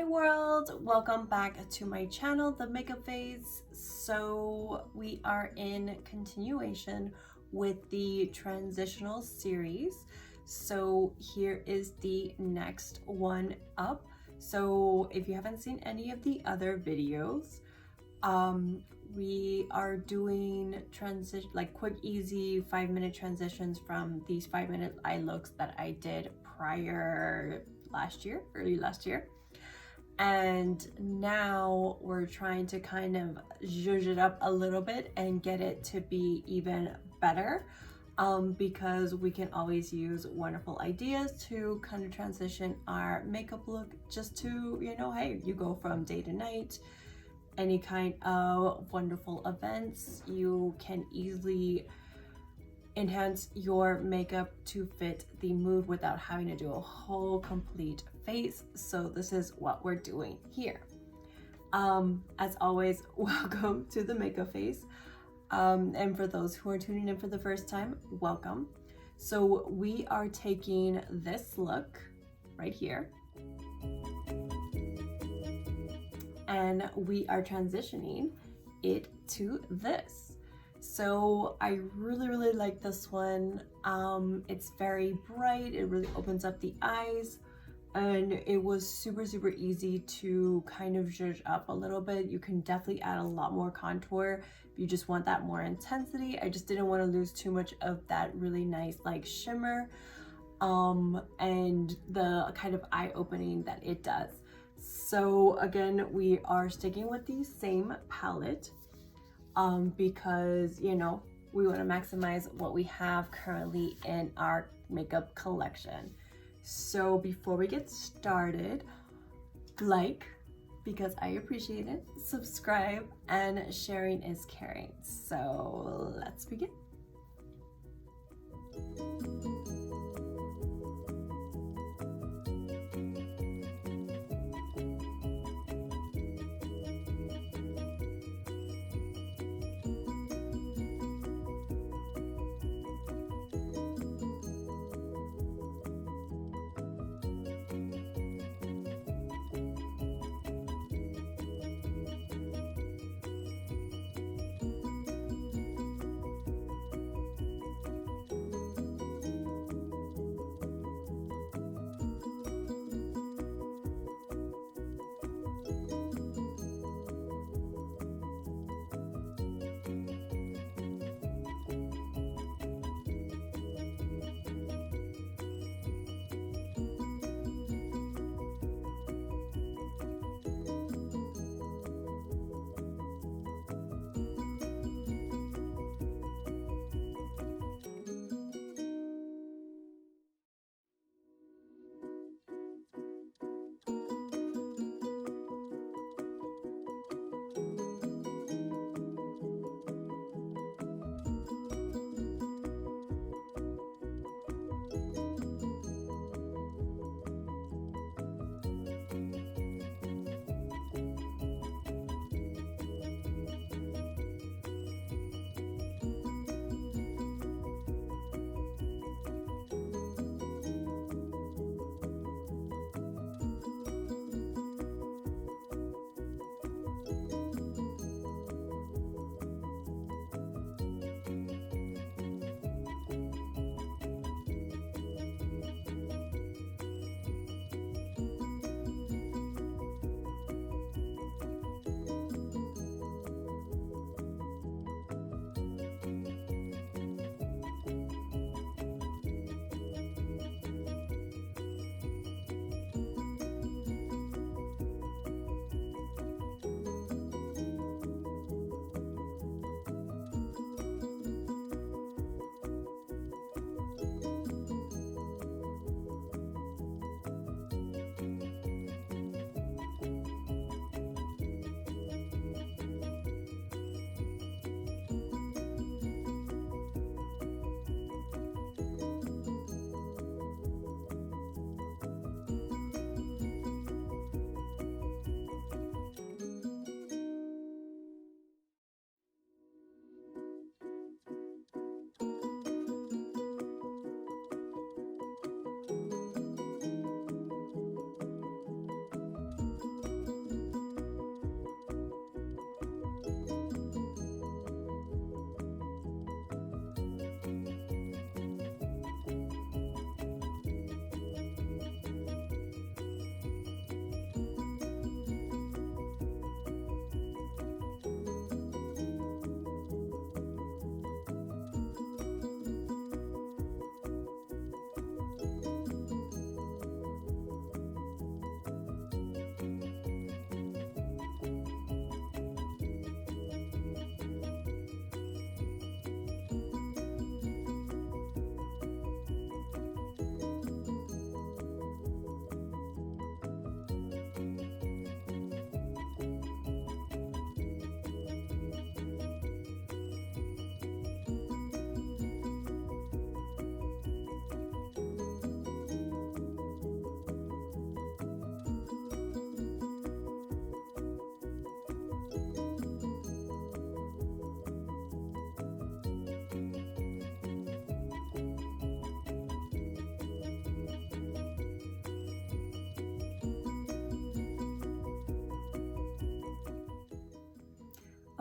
world, welcome back to my channel, The Makeup Phase. So we are in continuation with the transitional series. So here is the next one up. So if you haven't seen any of the other videos, we are doing quick, easy 5-minute transitions from these 5-minute eye looks that I did early last year. And now we're trying to kind of zhuzh it up a little bit and get it to be even better, because we can always use wonderful ideas to kind of transition our makeup look, just to, you know, hey, you go from day to night, any kind of wonderful events, you can easily enhance your makeup to fit the mood without having to do a whole complete face. So this is what we're doing here. As always, welcome to the Makeup Phase. And for those who are tuning in for the first time, welcome. So we are taking this look right here and we are transitioning it to this. So I really like this one. It's very bright, it really opens up the eyes, and it was super easy to kind of zhuzh up a little bit. You can definitely add a lot more contour if you just want that more intensity. I just didn't want to lose too much of that really nice like shimmer and the kind of eye opening that it does. So again, we are sticking with the same palette because, you know, we want to maximize what we have currently in our makeup collection. So before we get started, because I appreciate it, subscribe, and sharing is caring. So let's begin.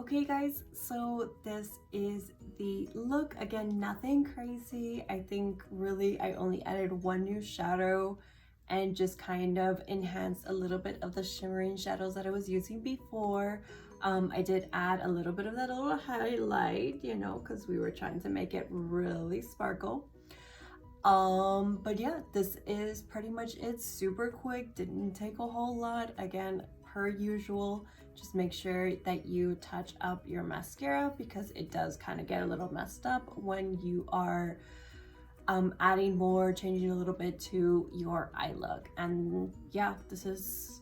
Okay guys, so this is the look. Again, nothing crazy. I think really I only added one new shadow and just kind of enhanced a little bit of the shimmering shadows that I was using before. I did add a little bit of that little highlight, you know, because we were trying to make it really sparkle. But yeah, this is pretty much it. Super quick, didn't take a whole lot. Again, per usual, just make sure that you touch up your mascara because it does kind of get a little messed up when you are adding more, changing a little bit to your eye look. And yeah, this is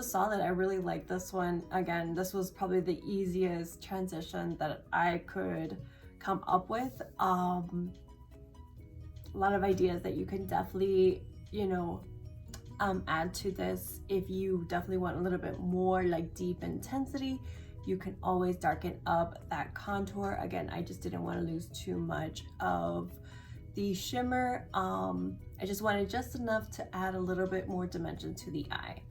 solid. I really like this one. Again, this was probably the easiest transition that I could come up with. A lot of ideas that you can definitely, you know, add to this. If you definitely want a little bit more like deep intensity, you can always darken up that contour. Again, I just didn't want to lose too much of the shimmer. I just wanted just enough to add a little bit more dimension to the eye.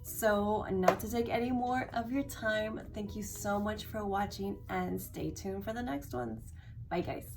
So not to take any more of your time, thank you so much for watching and stay tuned for the next ones. Bye guys.